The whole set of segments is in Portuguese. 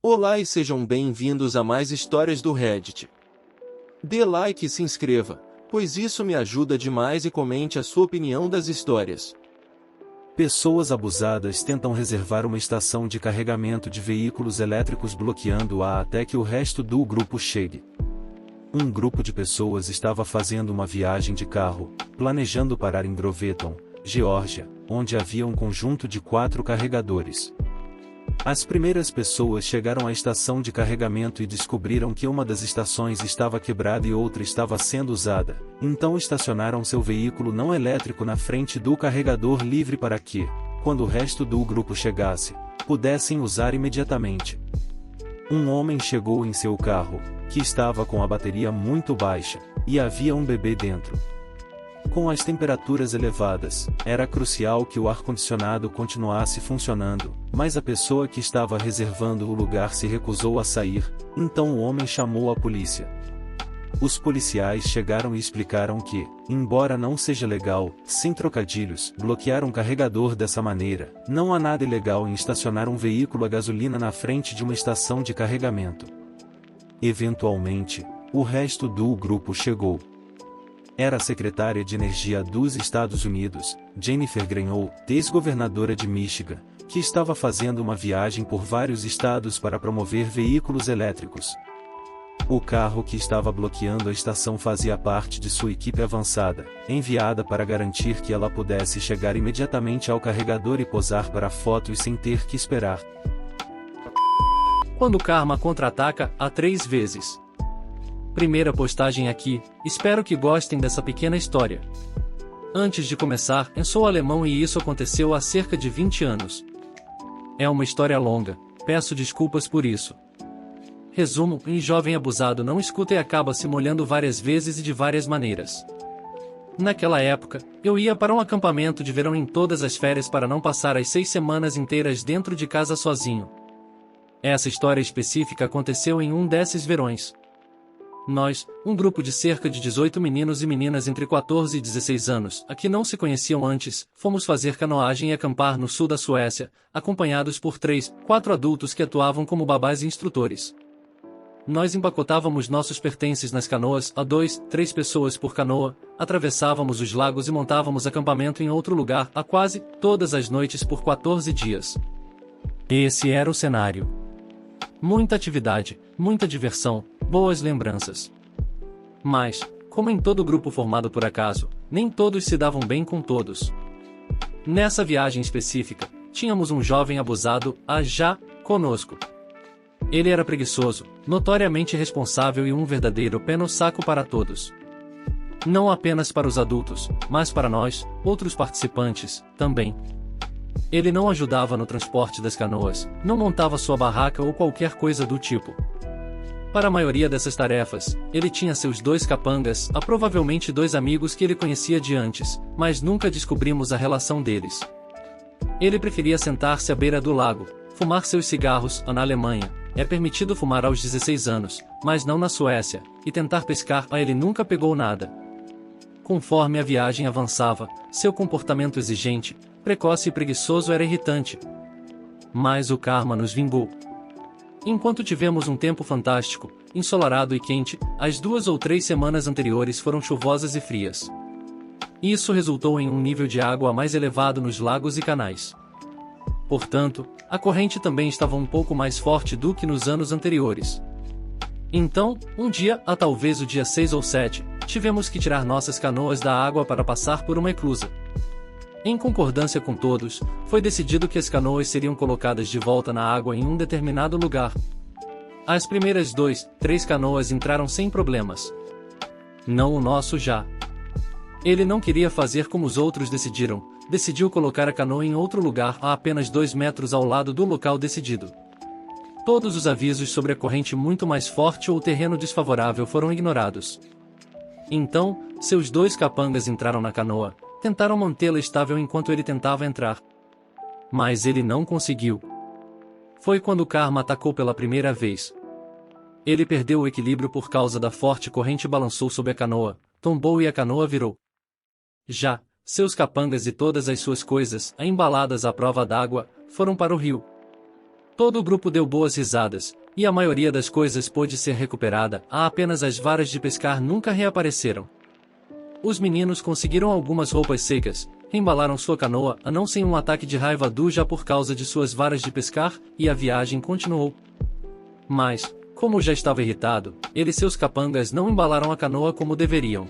Olá e sejam bem-vindos a mais histórias do Reddit. Dê like e se inscreva, pois isso me ajuda demais, e comente a sua opinião das histórias. Pessoas abusadas tentam reservar uma estação de carregamento de veículos elétricos bloqueando-a até que o resto do grupo chegue. Um grupo de pessoas estava fazendo uma viagem de carro, planejando parar em Groveton, Geórgia, onde havia um conjunto de 4 carregadores. As primeiras pessoas chegaram à estação de carregamento e descobriram que uma das estações estava quebrada e outra estava sendo usada, então estacionaram seu veículo não elétrico na frente do carregador livre para que, quando o resto do grupo chegasse, pudessem usar imediatamente. Um homem chegou em seu carro, que estava com a bateria muito baixa, e havia um bebê dentro. Com as temperaturas elevadas, era crucial que o ar-condicionado continuasse funcionando, mas a pessoa que estava reservando o lugar se recusou a sair, então o homem chamou a polícia. Os policiais chegaram e explicaram que, embora não seja legal, sem trocadilhos, bloquear um carregador dessa maneira, não há nada ilegal em estacionar um veículo a gasolina na frente de uma estação de carregamento. Eventualmente, o resto do grupo chegou. Era a secretária de Energia dos Estados Unidos, Jennifer Granholm, ex-governadora de Michigan, que estava fazendo uma viagem por vários estados para promover veículos elétricos. O carro que estava bloqueando a estação fazia parte de sua equipe avançada, enviada para garantir que ela pudesse chegar imediatamente ao carregador e posar para fotos sem ter que esperar. Quando o Karma contra-ataca, há 3 vezes. Primeira postagem aqui, espero que gostem dessa pequena história. Antes de começar, eu sou alemão e isso aconteceu há cerca de 20 anos. É uma história longa, peço desculpas por isso. Resumo, um jovem abusado não escuta e acaba se molhando várias vezes e de várias maneiras. Naquela época, eu ia para um acampamento de verão em todas as férias para não passar as 6 semanas inteiras dentro de casa sozinho. Essa história específica aconteceu em um desses verões. Nós, um grupo de cerca de 18 meninos e meninas entre 14 e 16 anos, que não se conheciam antes, fomos fazer canoagem e acampar no sul da Suécia, acompanhados por 4 adultos que atuavam como babás e instrutores. Nós empacotávamos nossos pertences nas canoas, a 3 pessoas por canoa, atravessávamos os lagos e montávamos acampamento em outro lugar, a quase todas as noites por 14 dias. Esse era o cenário. Muita atividade, muita diversão, boas lembranças. Mas, como em todo grupo formado por acaso, nem todos se davam bem com todos. Nessa viagem específica, tínhamos um jovem abusado, já, conosco. Ele era preguiçoso, notoriamente irresponsável e um verdadeiro pé no saco para todos. Não apenas para os adultos, mas para nós, outros participantes, também. Ele não ajudava no transporte das canoas, não montava sua barraca ou qualquer coisa do tipo. Para a maioria dessas tarefas, ele tinha seus 2 capangas, provavelmente 2 amigos que ele conhecia de antes, mas nunca descobrimos a relação deles. Ele preferia sentar-se à beira do lago, fumar seus cigarros, na Alemanha, é permitido fumar aos 16 anos, mas não na Suécia, e tentar pescar, ele nunca pegou nada. Conforme a viagem avançava, seu comportamento exigente, precoce e preguiçoso era irritante. Mas o karma nos vingou. Enquanto tivemos um tempo fantástico, ensolarado e quente, as 2 ou 3 semanas anteriores foram chuvosas e frias. Isso resultou em um nível de água mais elevado nos lagos e canais. Portanto, a corrente também estava um pouco mais forte do que nos anos anteriores. Então, um dia, talvez o dia 6 ou 7, tivemos que tirar nossas canoas da água para passar por uma eclusa. Em concordância com todos, foi decidido que as canoas seriam colocadas de volta na água em um determinado lugar. As primeiras 3 canoas entraram sem problemas. Não o nosso já. Ele não queria fazer como os outros decidiu colocar a canoa em outro lugar a apenas 2 metros ao lado do local decidido. Todos os avisos sobre a corrente muito mais forte ou terreno desfavorável foram ignorados. Então, seus 2 capangas entraram na canoa, tentaram mantê-la estável enquanto ele tentava entrar. Mas ele não conseguiu. Foi quando o karma atacou pela primeira vez. Ele perdeu o equilíbrio por causa da forte corrente e balançou sobre a canoa, tombou e a canoa virou. Já, seus capangas e todas as suas coisas, embaladas à prova d'água, foram para o rio. Todo o grupo deu boas risadas, e a maioria das coisas pôde ser recuperada, apenas as varas de pescar nunca reapareceram. Os meninos conseguiram algumas roupas secas, embalaram sua canoa, a não sem um ataque de raiva do já por causa de suas varas de pescar, e a viagem continuou. Mas, como já estava irritado, ele e seus capangas não embalaram a canoa como deveriam.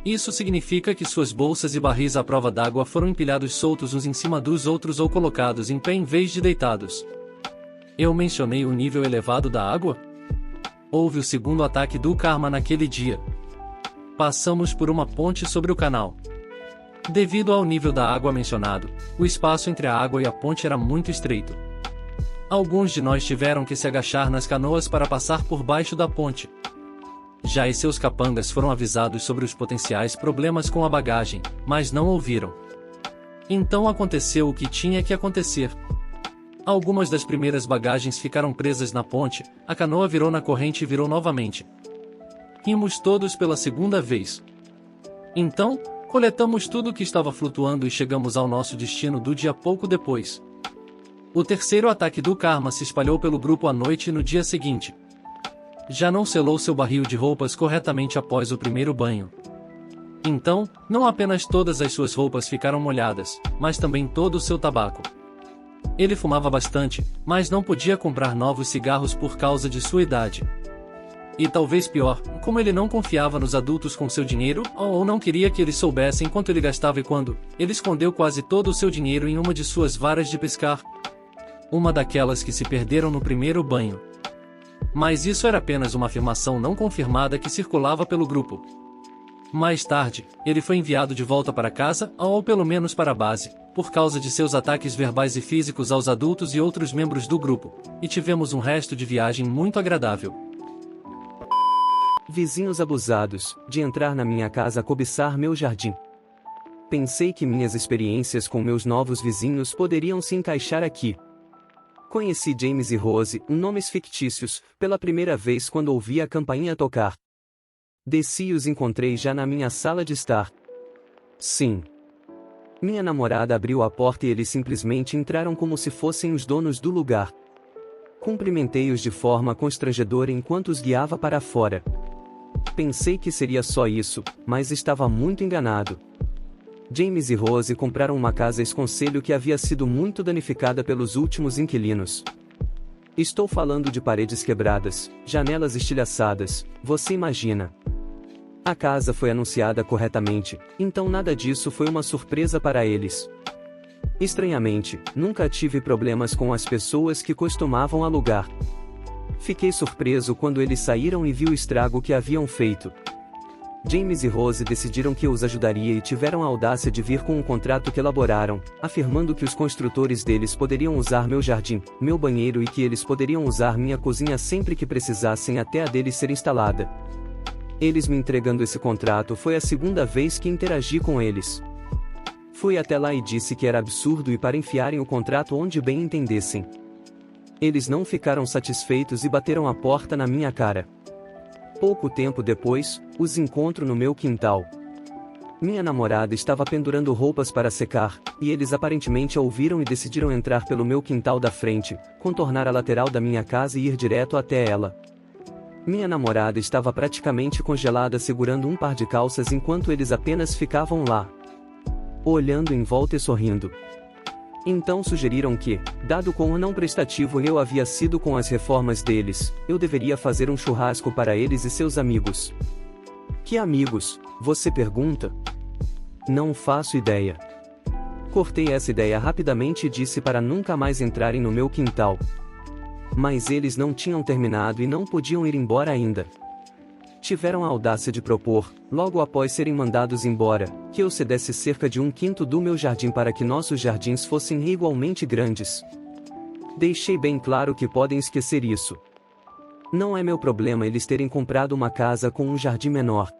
Isso significa que suas bolsas e barris à prova d'água foram empilhados soltos uns em cima dos outros ou colocados em pé em vez de deitados. Eu mencionei o nível elevado da água? Houve o segundo ataque do karma naquele dia. Passamos por uma ponte sobre o canal. Devido ao nível da água mencionado, o espaço entre a água e a ponte era muito estreito. Alguns de nós tiveram que se agachar nas canoas para passar por baixo da ponte. Já e seus capangas foram avisados sobre os potenciais problemas com a bagagem, mas não ouviram. Então aconteceu o que tinha que acontecer. Algumas das primeiras bagagens ficaram presas na ponte, a canoa virou na corrente e virou novamente. Rimos todos pela segunda vez. Então, coletamos tudo que estava flutuando e chegamos ao nosso destino do dia pouco depois. O terceiro ataque do karma se espalhou pelo grupo à noite no dia seguinte. Já não selou seu barril de roupas corretamente após o primeiro banho. Então, não apenas todas as suas roupas ficaram molhadas, mas também todo o seu tabaco. Ele fumava bastante, mas não podia comprar novos cigarros por causa de sua idade. E talvez pior, como ele não confiava nos adultos com seu dinheiro, ou não queria que eles soubessem quanto ele gastava e quando, ele escondeu quase todo o seu dinheiro em uma de suas varas de pescar. Uma daquelas que se perderam no primeiro banho. Mas isso era apenas uma afirmação não confirmada que circulava pelo grupo. Mais tarde, ele foi enviado de volta para casa, ou pelo menos para a base, por causa de seus ataques verbais e físicos aos adultos e outros membros do grupo, e tivemos um resto de viagem muito agradável. Vizinhos abusados, de entrar na minha casa a cobiçar meu jardim. Pensei que minhas experiências com meus novos vizinhos poderiam se encaixar aqui. Conheci James e Rose, nomes fictícios, pela primeira vez quando ouvi a campainha tocar. Desci e os encontrei já na minha sala de estar. Sim. Minha namorada abriu a porta e eles simplesmente entraram como se fossem os donos do lugar. Cumprimentei-os de forma constrangedora enquanto os guiava para fora. Pensei que seria só isso, mas estava muito enganado. James e Rose compraram uma casa esconselho que havia sido muito danificada pelos últimos inquilinos. Estou falando de paredes quebradas, janelas estilhaçadas, você imagina. A casa foi anunciada corretamente, então nada disso foi uma surpresa para eles. Estranhamente, nunca tive problemas com as pessoas que costumavam alugar. Fiquei surpreso quando eles saíram e vi o estrago que haviam feito. James e Rose decidiram que eu os ajudaria e tiveram a audácia de vir com um contrato que elaboraram, afirmando que os construtores deles poderiam usar meu jardim, meu banheiro e que eles poderiam usar minha cozinha sempre que precisassem até a deles ser instalada. Eles me entregando esse contrato foi a segunda vez que interagi com eles. Fui até lá e disse que era absurdo e para enfiarem o contrato onde bem entendessem. Eles não ficaram satisfeitos e bateram a porta na minha cara. Pouco tempo depois, os encontro no meu quintal. Minha namorada estava pendurando roupas para secar, e eles aparentemente a ouviram e decidiram entrar pelo meu quintal da frente, contornar a lateral da minha casa e ir direto até ela. Minha namorada estava praticamente congelada segurando um par de calças enquanto eles apenas ficavam lá, olhando em volta e sorrindo. Então sugeriram que, dado quão não prestativo eu havia sido com as reformas deles, eu deveria fazer um churrasco para eles e seus amigos. Que amigos? Você pergunta? Não faço ideia. Cortei essa ideia rapidamente e disse para nunca mais entrarem no meu quintal. Mas eles não tinham terminado e não podiam ir embora ainda. Tiveram a audácia de propor, logo após serem mandados embora, que eu cedesse cerca de 1/5 do meu jardim para que nossos jardins fossem igualmente grandes. Deixei bem claro que podem esquecer isso. Não é meu problema eles terem comprado uma casa com um jardim menor.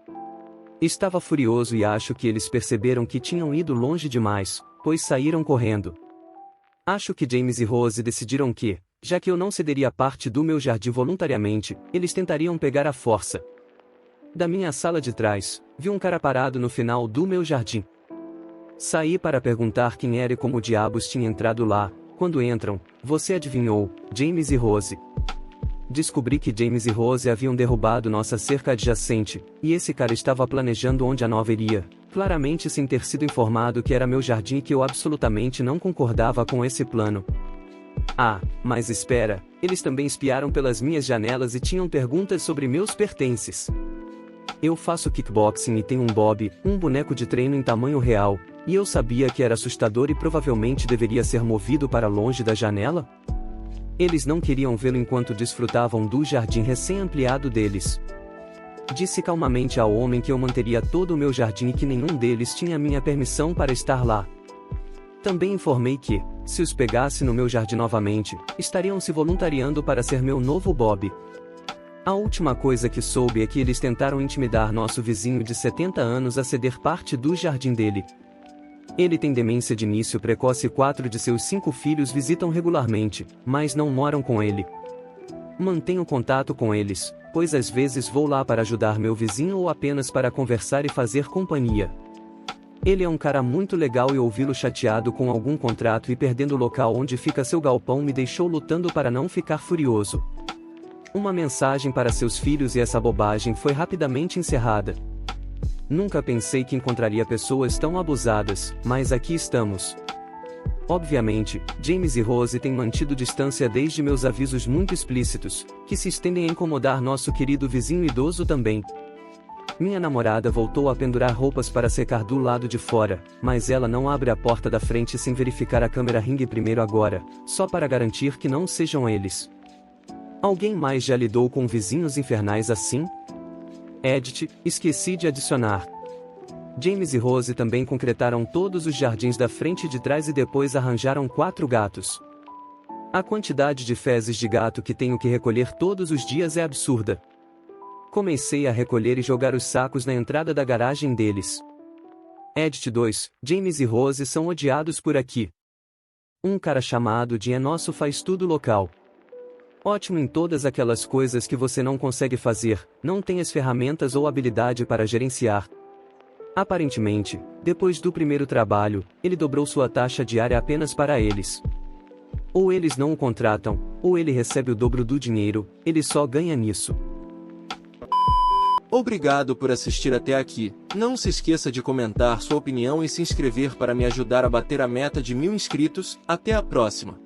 Estava furioso e acho que eles perceberam que tinham ido longe demais, pois saíram correndo. Acho que James e Rose decidiram que, já que eu não cederia parte do meu jardim voluntariamente, eles tentariam pegar à força. Da minha sala de trás, vi um cara parado no final do meu jardim. Saí para perguntar quem era e como diabos tinha entrado lá, Quando entram, você adivinhou, James e Rose. Descobri que James e Rose haviam derrubado nossa cerca adjacente, e esse cara estava planejando onde a nova iria, claramente sem ter sido informado que era meu jardim e que eu absolutamente não concordava com esse plano. Ah, mas espera, eles também espiaram pelas minhas janelas e tinham perguntas sobre meus pertences. Eu faço kickboxing e tenho um bob, um boneco de treino em tamanho real, e eu sabia que era assustador e provavelmente deveria ser movido para longe da janela? Eles não queriam vê-lo enquanto desfrutavam do jardim recém-ampliado deles. Disse calmamente ao homem que eu manteria todo o meu jardim e que nenhum deles tinha minha permissão para estar lá. Também informei que, se os pegasse no meu jardim novamente, estariam se voluntariando para ser meu novo Bob. A última coisa que soube é que eles tentaram intimidar nosso vizinho de 70 anos a ceder parte do jardim dele. Ele tem demência de início precoce e 4 de seus 5 filhos visitam regularmente, mas não moram com ele. Mantenho contato com eles, pois às vezes vou lá para ajudar meu vizinho ou apenas para conversar e fazer companhia. Ele é um cara muito legal e ouvi-lo chateado com algum contrato e perdendo o local onde fica seu galpão me deixou lutando para não ficar furioso. Uma mensagem para seus filhos e essa bobagem foi rapidamente encerrada. Nunca pensei que encontraria pessoas tão abusadas, mas aqui estamos. Obviamente, James e Rose têm mantido distância desde meus avisos muito explícitos, que se estendem a incomodar nosso querido vizinho idoso também. Minha namorada voltou a pendurar roupas para secar do lado de fora, mas ela não abre a porta da frente sem verificar a câmera Ring primeiro agora, só para garantir que não sejam eles. Alguém mais já lidou com vizinhos infernais assim? Edit, esqueci de adicionar. James e Rose também concretaram todos os jardins da frente e de trás e depois arranjaram 4 gatos. A quantidade de fezes de gato que tenho que recolher todos os dias é absurda. Comecei a recolher e jogar os sacos na entrada da garagem deles. Edit 2, James e Rose são odiados por aqui. Um cara chamado Jim é nosso faz tudo local. Ótimo em todas aquelas coisas que você não consegue fazer, não tem as ferramentas ou habilidade para gerenciar. Aparentemente, depois do primeiro trabalho, ele dobrou sua taxa diária apenas para eles. Ou eles não o contratam, ou ele recebe o dobro do dinheiro, ele só ganha nisso. Obrigado por assistir até aqui. Não se esqueça de comentar sua opinião e se inscrever para me ajudar a bater a meta de 1000 inscritos. Até a próxima!